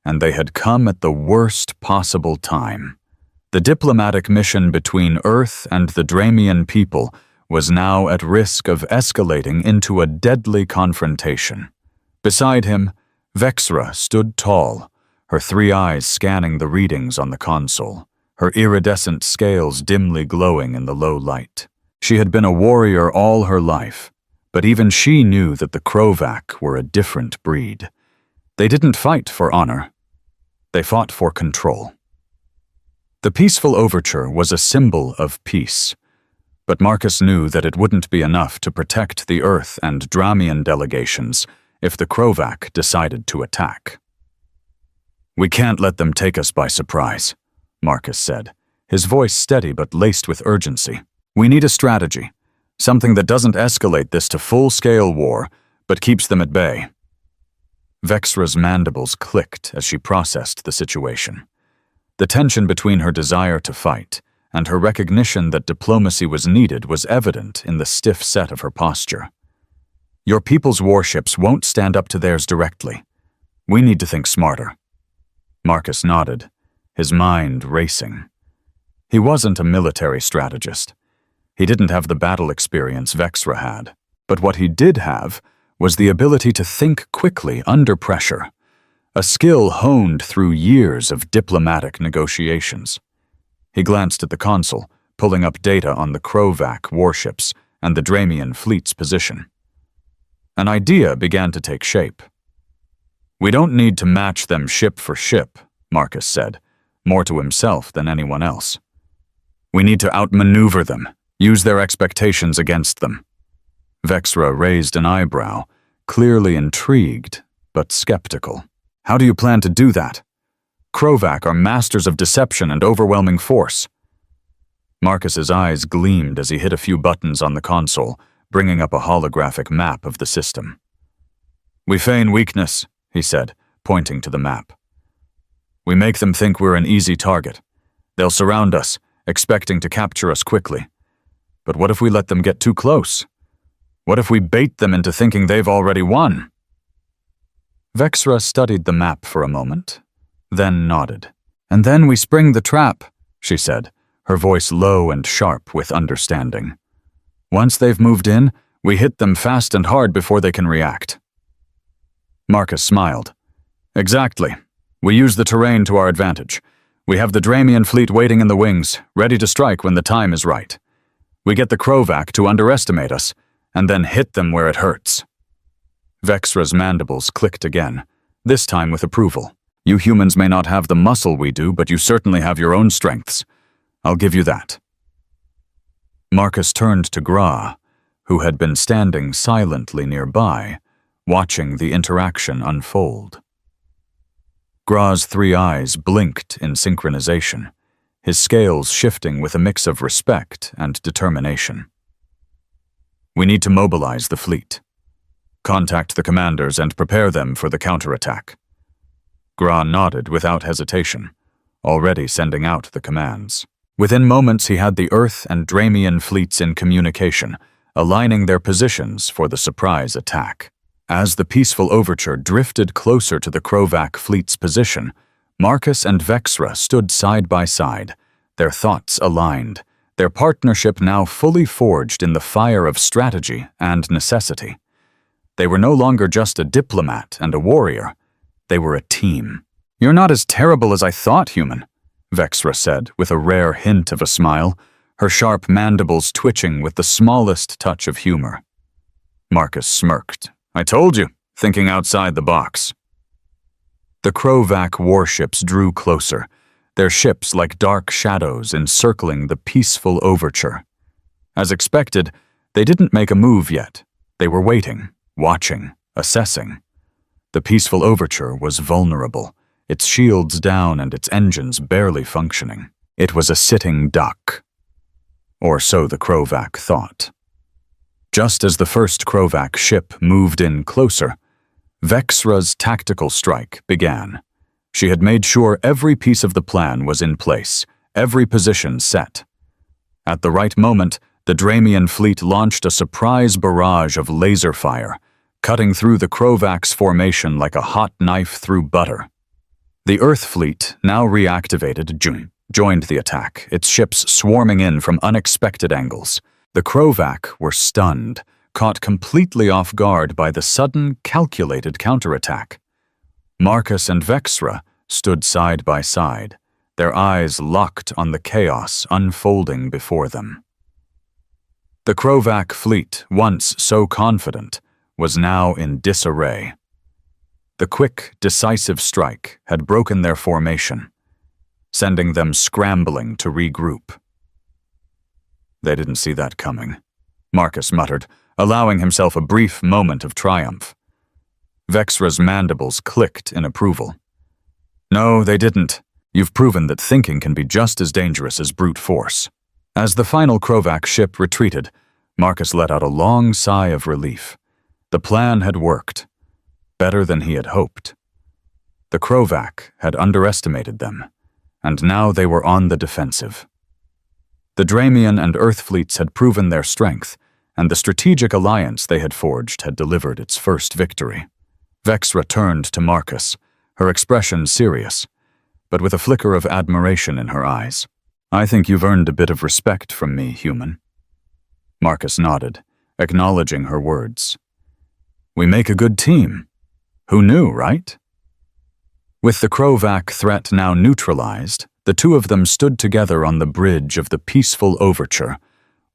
and they had come at the worst possible time. The diplomatic mission between Earth and the Dramian people was now at risk of escalating into a deadly confrontation. Beside him, Vexra stood tall, her three eyes scanning the readings on the console, her iridescent scales dimly glowing in the low light. She had been a warrior all her life, but even she knew that the Crowvac were a different breed. They didn't fight for honor. They fought for control. The peaceful overture was a symbol of peace, but Marcus knew that it wouldn't be enough to protect the Earth and Dramian delegations if the Crowvac decided to attack. "We can't let them take us by surprise," Marcus said, his voice steady but laced with urgency. "We need a strategy, something that doesn't escalate this to full-scale war, but keeps them at bay." Vexra's mandibles clicked as she processed the situation. The tension between her desire to fight and her recognition that diplomacy was needed was evident in the stiff set of her posture. "Your people's warships won't stand up to theirs directly. We need to think smarter." Marcus nodded, his mind racing. He wasn't a military strategist. He didn't have the battle experience Vexra had, but what he did have was the ability to think quickly under pressure, a skill honed through years of diplomatic negotiations. He glanced at the console, pulling up data on the Crowvac warships and the Dramian fleet's position. An idea began to take shape. "We don't need to match them ship for ship," Marcus said, more to himself than anyone else. "We need to outmaneuver them, use their expectations against them." Vexra raised an eyebrow, clearly intrigued, but skeptical. "How do you plan to do that? Crowvac are masters of deception and overwhelming force." Marcus's eyes gleamed as he hit a few buttons on the console, bringing up a holographic map of the system. "We feign weakness," he said, pointing to the map. "We make them think we're an easy target. They'll surround us, expecting to capture us quickly. But what if we let them get too close? What if we bait them into thinking they've already won?" Vexra studied the map for a moment, then nodded. "And then we spring the trap," she said, her voice low and sharp with understanding. "Once they've moved in, we hit them fast and hard before they can react." Marcus smiled. "Exactly. We use the terrain to our advantage. We have the Dramian fleet waiting in the wings, ready to strike when the time is right. We get the Crowvac to underestimate us, and then hit them where it hurts." Vexra's mandibles clicked again, this time with approval. "You humans may not have the muscle we do, but you certainly have your own strengths. I'll give you that." Marcus turned to Gra, who had been standing silently nearby, watching the interaction unfold. Gra's three eyes blinked in synchronization, his scales shifting with a mix of respect and determination. "We need to mobilize the fleet. Contact the commanders and prepare them for the counterattack." Gra nodded without hesitation, already sending out the commands. Within moments he had the Earth and Dramian fleets in communication, aligning their positions for the surprise attack. As the peaceful overture drifted closer to the Crowvac fleet's position, Marcus and Vexra stood side by side, their thoughts aligned, their partnership now fully forged in the fire of strategy and necessity. They were no longer just a diplomat and a warrior. They were a team, "You're not as terrible as I thought, human," Vexra said, with a rare hint of a smile, her sharp mandibles twitching with the smallest touch of humor. Marcus smirked. "I told you, thinking outside the box." The Crowvac warships drew closer, their ships like dark shadows encircling the peaceful overture. As expected, they didn't make a move yet. They were waiting, watching, assessing. The peaceful overture was vulnerable, its shields down and its engines barely functioning. It was a sitting duck. Or so the Crowvac thought. Just as the first Crowvac ship moved in closer, Vexra's tactical strike began. She had made sure every piece of the plan was in place, every position set. At the right moment, the Dramian fleet launched a surprise barrage of laser fire, cutting through the Crowvac's formation like a hot knife through butter. The Earth fleet, now reactivated, joined the attack, its ships swarming in from unexpected angles. The Crowvac were stunned, caught completely off guard by the sudden, calculated counterattack. Marcus and Vexra stood side by side, their eyes locked on the chaos unfolding before them. The Crowvac fleet, once so confident, was now in disarray. The quick, decisive strike had broken their formation, sending them scrambling to regroup. "They didn't see that coming," Marcus muttered, allowing himself a brief moment of triumph. Vexra's mandibles clicked in approval. "No, they didn't. You've proven that thinking can be just as dangerous as brute force." As the final Crowvac ship retreated, Marcus let out a long sigh of relief. The plan had worked, better than he had hoped. The Crowvac had underestimated them, and now they were on the defensive. The Dramian and Earth fleets had proven their strength, and the strategic alliance they had forged had delivered its first victory. Vexra turned to Marcus, her expression serious, but with a flicker of admiration in her eyes. "I think you've earned a bit of respect from me, human." Marcus nodded, acknowledging her words. "We make a good team. Who knew, right?" With the Crowvac threat now neutralized, the two of them stood together on the bridge of the peaceful overture,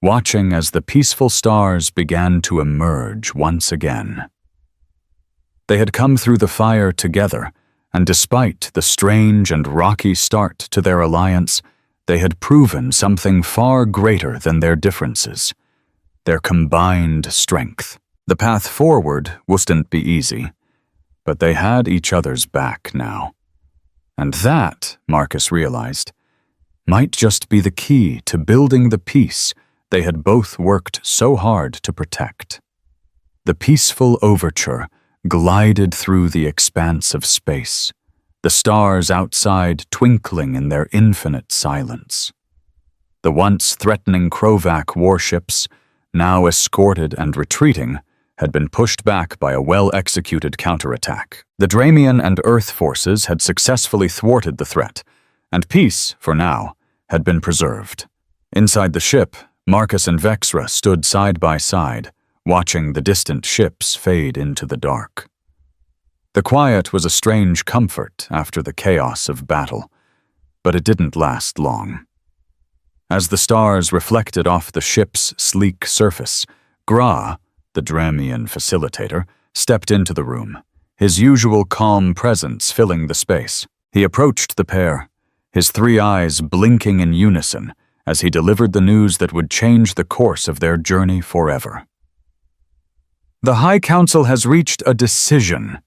watching as the peaceful stars began to emerge once again. They had come through the fire together, and despite the strange and rocky start to their alliance, they had proven something far greater than their differences, their combined strength. The path forward wouldn't be easy, but they had each other's back now. And that, Marcus realized, might just be the key to building the peace they had both worked so hard to protect. The peaceful overture glided through the expanse of space, the stars outside twinkling in their infinite silence. The once threatening Crowvac warships, now escorted and retreating, had been pushed back by a well-executed counterattack. The Dramian and Earth forces had successfully thwarted the threat, and peace, for now, had been preserved. Inside the ship, Marcus and Vexra stood side by side, watching the distant ships fade into the dark. The quiet was a strange comfort after the chaos of battle, but it didn't last long. As the stars reflected off the ship's sleek surface, Gra, the Dramian facilitator, stepped into the room, his usual calm presence filling the space. He approached the pair, his three eyes blinking in unison as he delivered the news that would change the course of their journey forever. "The High Council has reached a decision,"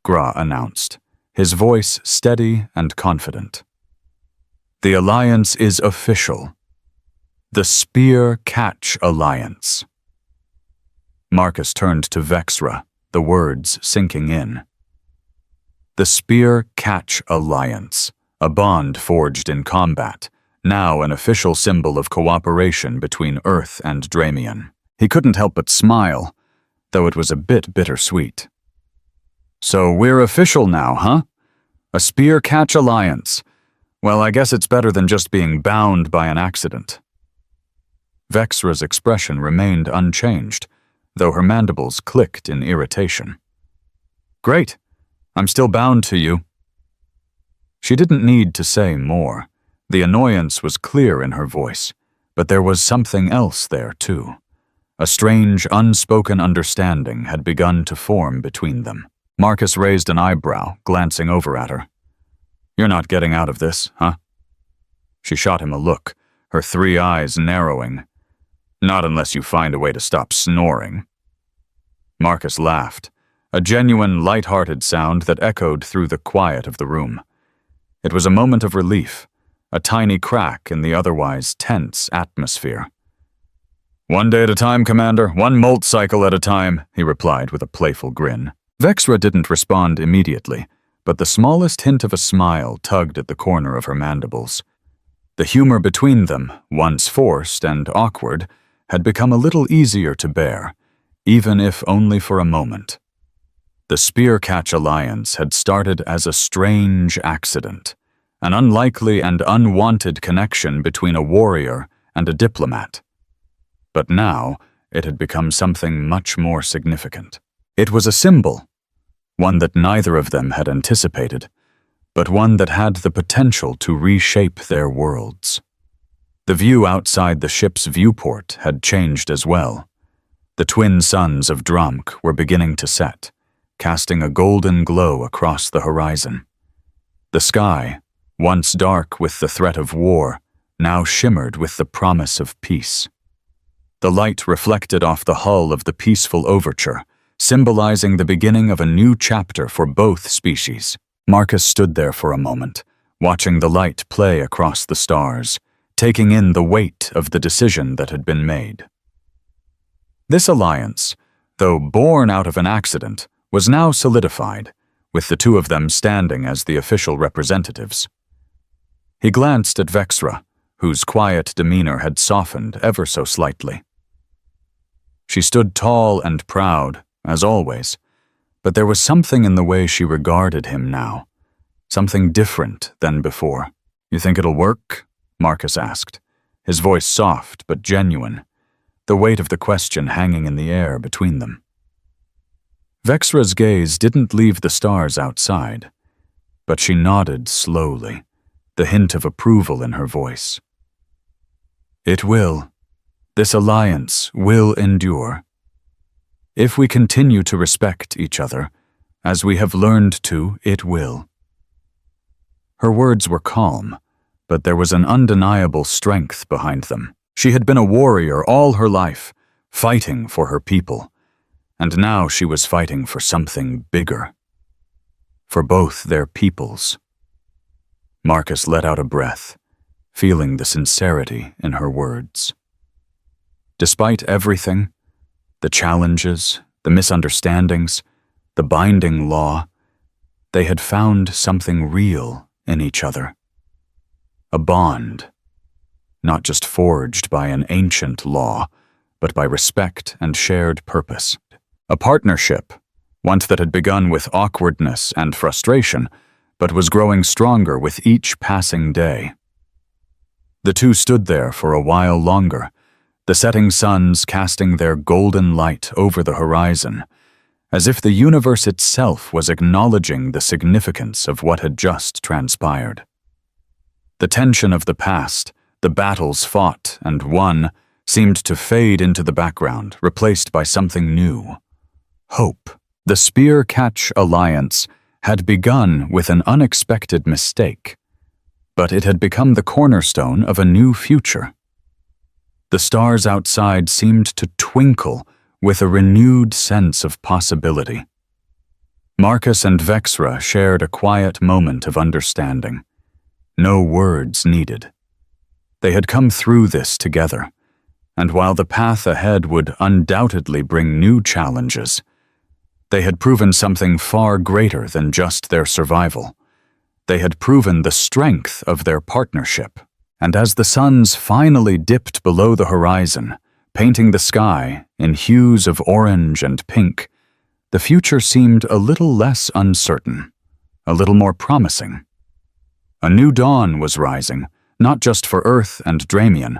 Gra announced, his voice steady and confident. "The alliance is official. The Spear Catch Alliance." Marcus turned to Vexra, the words sinking in. The Spear Catch Alliance, a bond forged in combat, now an official symbol of cooperation between Earth and Dramian. He couldn't help but smile, though it was a bit bittersweet. "So we're official now, huh? A Spear Catch Alliance. Well, I guess it's better than just being bound by an accident." Vexra's expression remained unchanged, though her mandibles clicked in irritation. "Great. I'm still bound to you." She didn't need to say more. The annoyance was clear in her voice, but there was something else there, too. A strange, unspoken understanding had begun to form between them. Marcus raised an eyebrow, glancing over at her. "You're not getting out of this, huh?" She shot him a look, her 3 eyes narrowing. "Not unless you find a way to stop snoring." Marcus laughed, a genuine, light-hearted sound that echoed through the quiet of the room. It was a moment of relief, a tiny crack in the otherwise tense atmosphere. "One day at a time, Commander, one molt cycle at a time," he replied with a playful grin. Vexra didn't respond immediately, but the smallest hint of a smile tugged at the corner of her mandibles. The humor between them, once forced and awkward, had become a little easier to bear, even if only for a moment. The Spear-Catch Alliance had started as a strange accident, an unlikely and unwanted connection between a warrior and a diplomat. But now, it had become something much more significant. It was a symbol, one that neither of them had anticipated, but one that had the potential to reshape their worlds. The view outside the ship's viewport had changed as well. The twin suns of Drumk were beginning to set, casting a golden glow across the horizon. The sky, once dark with the threat of war, now shimmered with the promise of peace. The light reflected off the hull of the peaceful Overture, symbolizing the beginning of a new chapter for both species. Marcus stood there for a moment, watching the light play across the stars, taking in the weight of the decision that had been made. This alliance, though born out of an accident, was now solidified, with the two of them standing as the official representatives. He glanced at Vexra, whose quiet demeanor had softened ever so slightly. She stood tall and proud, as always, but there was something in the way she regarded him now, something different than before. "You think it'll work?" Marcus asked, his voice soft but genuine, the weight of the question hanging in the air between them. Vexra's gaze didn't leave the stars outside, but she nodded slowly, the hint of approval in her voice. "It will. This alliance will endure. If we continue to respect each other, as we have learned to, it will." Her words were calm, but there was an undeniable strength behind them. She had been a warrior all her life, fighting for her people, and now she was fighting for something bigger. For both their peoples. Marcus let out a breath, feeling the sincerity in her words. Despite everything, the challenges, the misunderstandings, the binding law, they had found something real in each other. A bond, not just forged by an ancient law, but by respect and shared purpose. A partnership, one that had begun with awkwardness and frustration, but was growing stronger with each passing day. The two stood there for a while longer, the setting suns casting their golden light over the horizon, as if the universe itself was acknowledging the significance of what had just transpired. The tension of the past, the battles fought and won, seemed to fade into the background, replaced by something new. Hope. The Spear-Catch Alliance had begun with an unexpected mistake, but it had become the cornerstone of a new future. The stars outside seemed to twinkle with a renewed sense of possibility. Marcus and Vexra shared a quiet moment of understanding. No words needed. They had come through this together, and while the path ahead would undoubtedly bring new challenges, they had proven something far greater than just their survival. They had proven the strength of their partnership. And as the suns finally dipped below the horizon, painting the sky in hues of orange and pink, the future seemed a little less uncertain, a little more promising. A new dawn was rising, not just for Earth and Dramian,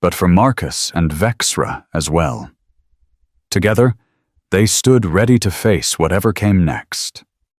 but for Marcus and Vexra as well. Together, they stood ready to face whatever came next.